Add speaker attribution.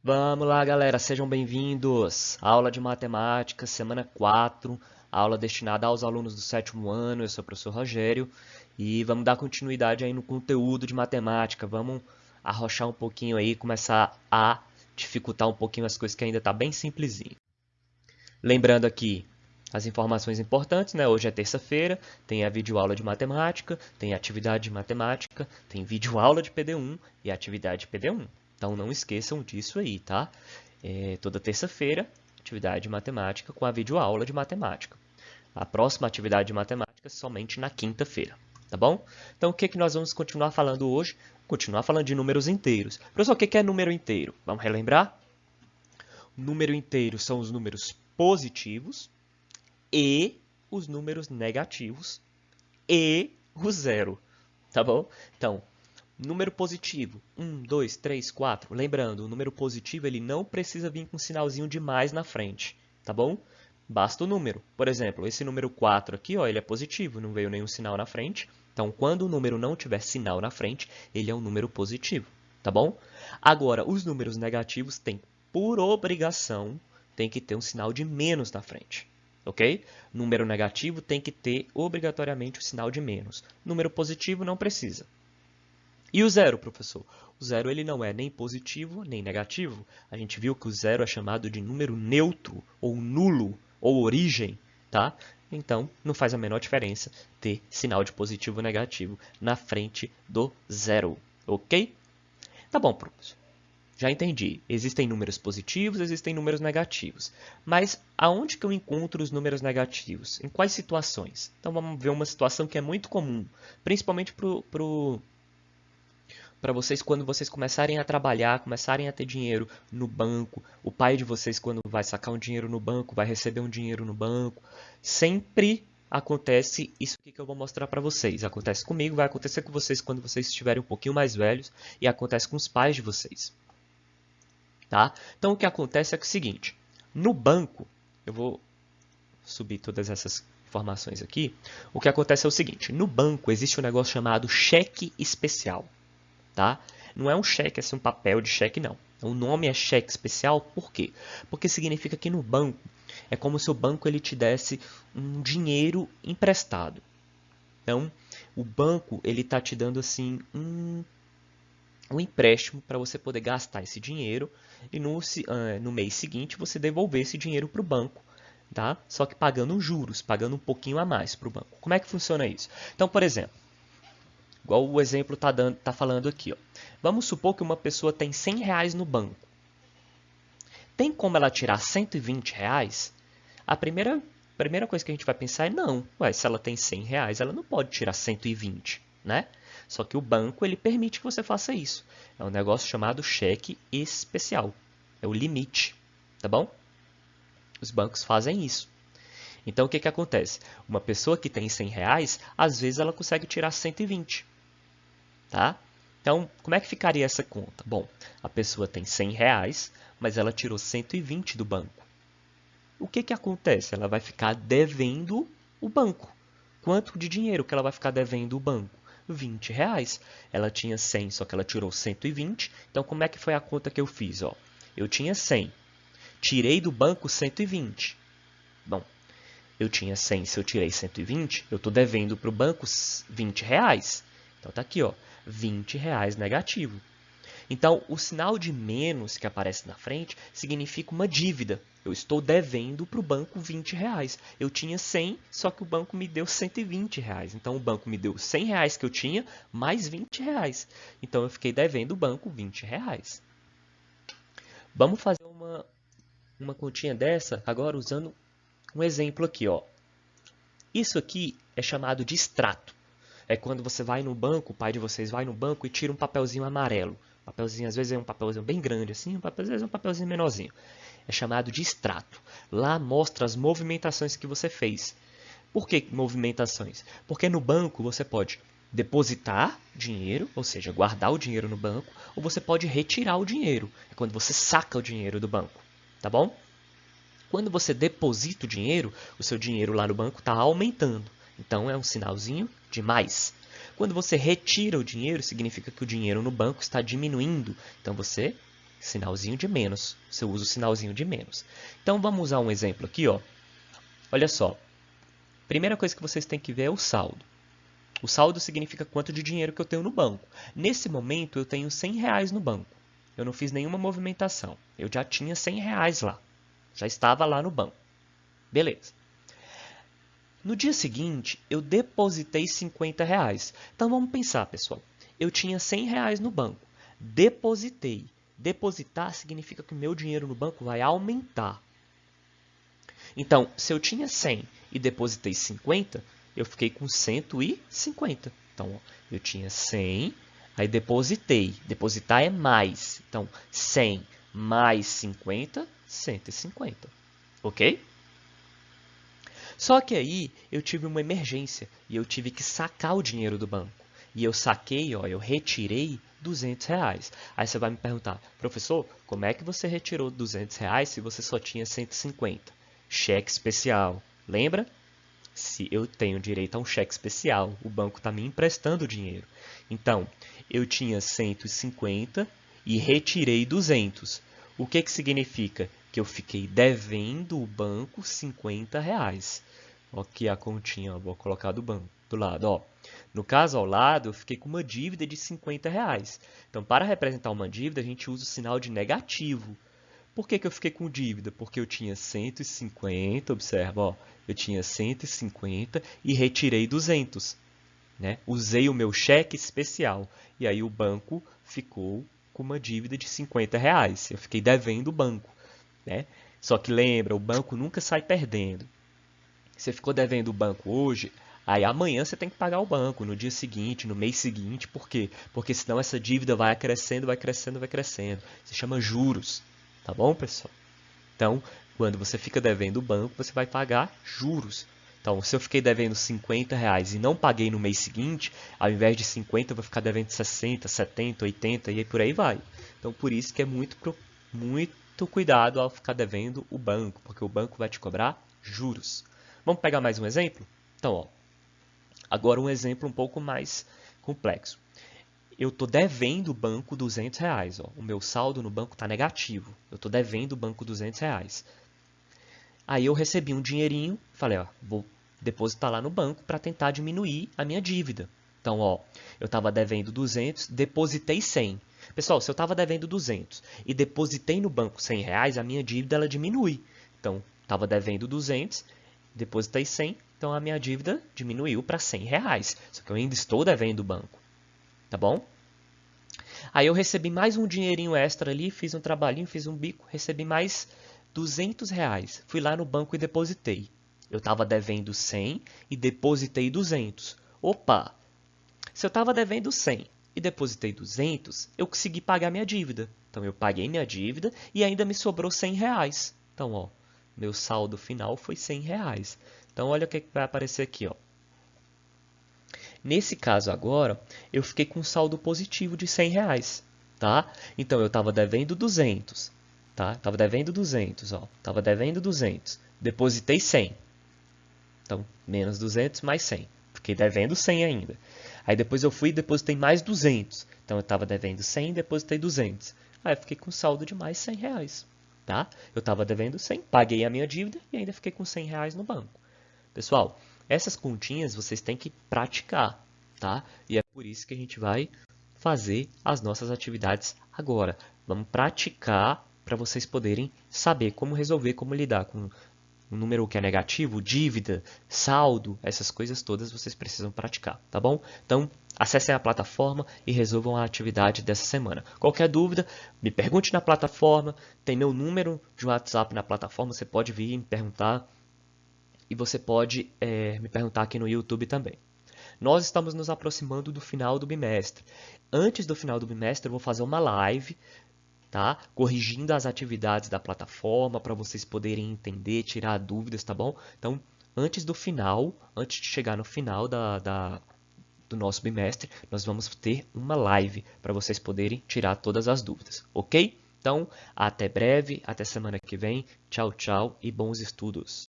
Speaker 1: Vamos lá, galera, sejam bem-vindos. Aula de matemática, semana 4, aula destinada aos alunos do sétimo ano. Eu sou o professor Rogério e vamos dar continuidade aí no conteúdo de matemática. Vamos arrochar um pouquinho aí, começar a dificultar um pouquinho as coisas que ainda tá bem simplesinho. Lembrando aqui as informações importantes, né? Hoje é terça-feira, tem a videoaula de matemática, tem atividade de matemática, tem videoaula de PD1 e atividade de PD1. Então não esqueçam disso aí, tá? Toda terça-feira, atividade de matemática com a videoaula de matemática. A próxima atividade de matemática somente na quinta-feira, tá bom? Então o que nós vamos continuar falando hoje? Continuar falando de números inteiros. Professor, o que é número inteiro? Vamos relembrar? Número inteiro são os números positivos e os números negativos e o zero, tá bom? Então, número positivo, 1, 2, 3, 4. Lembrando, o número positivo ele não precisa vir com um sinalzinho de mais na frente, tá bom? Basta o número. Por exemplo, esse número 4 aqui, ó, ele é positivo, não veio nenhum sinal na frente. Então, quando o número não tiver sinal na frente, ele é um número positivo, tá bom? Agora, os números negativos têm, por obrigação, tem que ter um sinal de menos na frente. Ok? Número negativo tem que ter obrigatoriamente o sinal de menos. Número positivo não precisa. E o zero, professor? O zero ele não é nem positivo nem negativo. A gente viu que o zero é chamado de número neutro, ou nulo, ou origem, tá? Então, não faz a menor diferença ter sinal de positivo ou negativo na frente do zero, ok? Tá bom, professor. Já entendi. Existem números positivos, existem números negativos. Mas aonde que eu encontro os números negativos? Em quais situações? Então vamos ver uma situação que é muito comum, principalmente para vocês quando vocês começarem a trabalhar, começarem a ter dinheiro no banco. O pai de vocês, quando vai sacar um dinheiro no banco, vai receber um dinheiro no banco. Sempre acontece isso que eu vou mostrar para vocês. Acontece comigo, vai acontecer com vocês quando vocês estiverem um pouquinho mais velhos e acontece com os pais de vocês. Tá? Então, o que acontece é o seguinte, no banco, eu vou subir todas essas informações aqui, o que acontece é o seguinte, no banco existe um negócio chamado cheque especial, tá? Não é um cheque, assim, um papel de cheque, não. O nome é cheque especial, por quê? Porque significa que no banco, é como se o banco ele te desse um dinheiro emprestado. Então, o banco ele está te dando assim um empréstimo para você poder gastar esse dinheiro e no mês seguinte você devolver esse dinheiro para o banco, tá? Só que pagando juros, pagando um pouquinho a mais para o banco. Como é que funciona isso? Então, por exemplo, igual o exemplo tá falando aqui, ó. Vamos supor que uma pessoa tem 100 reais no banco. Tem como ela tirar 120 reais? A primeira coisa que a gente vai pensar é não. Ué, se ela tem 100 reais, ela não pode tirar 120, né? Só que o banco ele permite que você faça isso. É um negócio chamado cheque especial. É o limite, tá bom? Os bancos fazem isso. Então, o que acontece? Uma pessoa que tem 100 reais, às vezes ela consegue tirar 120, tá? Então, como é que ficaria essa conta? Bom, a pessoa tem 100 reais, mas ela tirou 120 do banco. O que acontece? Ela vai ficar devendo o banco. Quanto de dinheiro que ela vai ficar devendo o banco? 20 reais. Ela tinha 100, só que ela tirou 120. Então, como é que foi a conta que eu fiz? Ó, eu tinha 100. Tirei do banco 120. Bom, eu tinha 100, se eu tirei 120, eu estou devendo para o banco 20 reais. Então, está aqui, ó, 20 reais negativo. Então, o sinal de menos que aparece na frente significa uma dívida. Eu estou devendo para o banco 20 reais. Eu tinha 100, só que o banco me deu 120 reais. Então, o banco me deu 100 reais que eu tinha, mais 20 reais. Então, eu fiquei devendo o banco 20 reais. Vamos fazer uma continha dessa agora usando um exemplo aqui, ó. Isso aqui é chamado de extrato. É quando você vai no banco, o pai de vocês vai no banco e tira um papelzinho amarelo. Papelzinho, às vezes é um papelzinho bem grande assim, às vezes é um papelzinho menorzinho. É chamado de extrato. Lá mostra as movimentações que você fez. Por que movimentações? Porque no banco você pode depositar dinheiro, ou seja, guardar o dinheiro no banco, ou você pode retirar o dinheiro. É quando você saca o dinheiro do banco, tá bom? Quando você deposita o dinheiro, o seu dinheiro lá no banco está aumentando. Então, é um sinalzinho de mais. Quando você retira o dinheiro, significa que o dinheiro no banco está diminuindo. Então, você Sinalzinho de menos. Você usa o sinalzinho de menos. Então, vamos usar um exemplo aqui, ó. Olha só. Primeira coisa que vocês têm que ver é o saldo. O saldo significa quanto de dinheiro que eu tenho no banco. Nesse momento, eu tenho R$100 no banco. Eu não fiz nenhuma movimentação. Eu já tinha R$100 lá. Já estava lá no banco. Beleza. No dia seguinte, eu depositei R$50. Então, vamos pensar, pessoal. Eu tinha R$100 no banco. Depositei. Depositar significa que o meu dinheiro no banco vai aumentar. Então, se eu tinha 100 e depositei 50, eu fiquei com 150. Então, ó, eu tinha 100, aí depositei. Depositar é mais. Então, 100 mais 50, 150. Ok? Só que aí eu tive uma emergência e eu tive que sacar o dinheiro do banco. E eu saquei, ó, eu retirei R$200. Aí você vai me perguntar, professor, como é que você retirou R$200 se você só tinha 150? Cheque especial. Lembra? Se eu tenho direito a um cheque especial, o banco está me emprestando dinheiro. Então, eu tinha 150 e retirei 200. O que significa? Que eu fiquei devendo o banco R$50. Aqui a continha, ó, vou colocar do banco do lado. Ó. No caso, ao lado, eu fiquei com uma dívida de R$50. Então, para representar uma dívida, a gente usa o sinal de negativo. Por que eu fiquei com dívida? Porque eu tinha 150, observa, ó, eu tinha 150 e retirei 200. Né? Usei o meu cheque especial e aí o banco ficou com uma dívida de R$50. Eu fiquei devendo o banco. Né? Só que lembra, o banco nunca sai perdendo. Você ficou devendo o banco hoje, aí amanhã você tem que pagar o banco, no dia seguinte, no mês seguinte. Por quê? Porque senão essa dívida vai crescendo, vai crescendo, vai crescendo. Se chama juros. Tá bom, pessoal? Então, quando você fica devendo o banco, você vai pagar juros. Então, se eu fiquei devendo R$50 e não paguei no mês seguinte, ao invés de 50, eu vou ficar devendo 60, 70, 80 e por aí vai. Então, por isso que é muito cuidado ao ficar devendo o banco, porque o banco vai te cobrar juros. Vamos pegar mais um exemplo? Então, ó, agora um exemplo um pouco mais complexo. Eu estou devendo o banco R$200. Ó. O meu saldo no banco está negativo. Eu estou devendo o banco R$200. Aí eu recebi um dinheirinho, falei, ó, vou depositar lá no banco para tentar diminuir a minha dívida. Então, ó, eu estava devendo 200, depositei 100. Pessoal, se eu estava devendo 200 e depositei no banco R$100, a minha dívida ela diminui. Então, estava devendo 200, depositei 100, então a minha dívida diminuiu para R$100. Só que eu ainda estou devendo o banco. Tá bom? Aí eu recebi mais um dinheirinho extra ali, fiz um trabalhinho, fiz um bico, recebi mais R$200. Fui lá no banco e depositei. Eu estava devendo 100 e depositei 200. Opa! Se eu estava devendo 100 e depositei 200, eu consegui pagar minha dívida. Então eu paguei minha dívida e ainda me sobrou R$100. Então, ó, meu saldo final foi R$100. Então olha o que vai aparecer aqui, ó. Nesse caso agora, eu fiquei com um saldo positivo de R$100, tá? Então, eu estava devendo 200, tá? Estava devendo 200, ó. Estava devendo 200. Depositei 100. Então, menos 200 mais 100. Fiquei devendo 100 ainda. Aí, depois eu fui e depositei mais 200. Então, eu estava devendo 100 e depositei 200. Aí, eu fiquei com um saldo de mais R$100, tá? Eu estava devendo 100, paguei a minha dívida e ainda fiquei com R$100 no banco. Pessoal, essas continhas vocês têm que praticar, tá? E é por isso que a gente vai fazer as nossas atividades agora. Vamos praticar para vocês poderem saber como resolver, como lidar com um número que é negativo, dívida, saldo, essas coisas todas vocês precisam praticar, tá bom? Então, acessem a plataforma e resolvam a atividade dessa semana. Qualquer dúvida, me pergunte na plataforma, tem meu número de WhatsApp na plataforma, você pode vir e me perguntar. E você pode me perguntar aqui no YouTube também. Nós estamos nos aproximando do final do bimestre. Antes do final do bimestre, eu vou fazer uma live, tá? Corrigindo as atividades da plataforma para vocês poderem entender, tirar dúvidas, tá bom? Então, antes do final, antes de chegar no final do nosso bimestre, nós vamos ter uma live para vocês poderem tirar todas as dúvidas, ok? Então, até breve, até semana que vem. Tchau, tchau e bons estudos!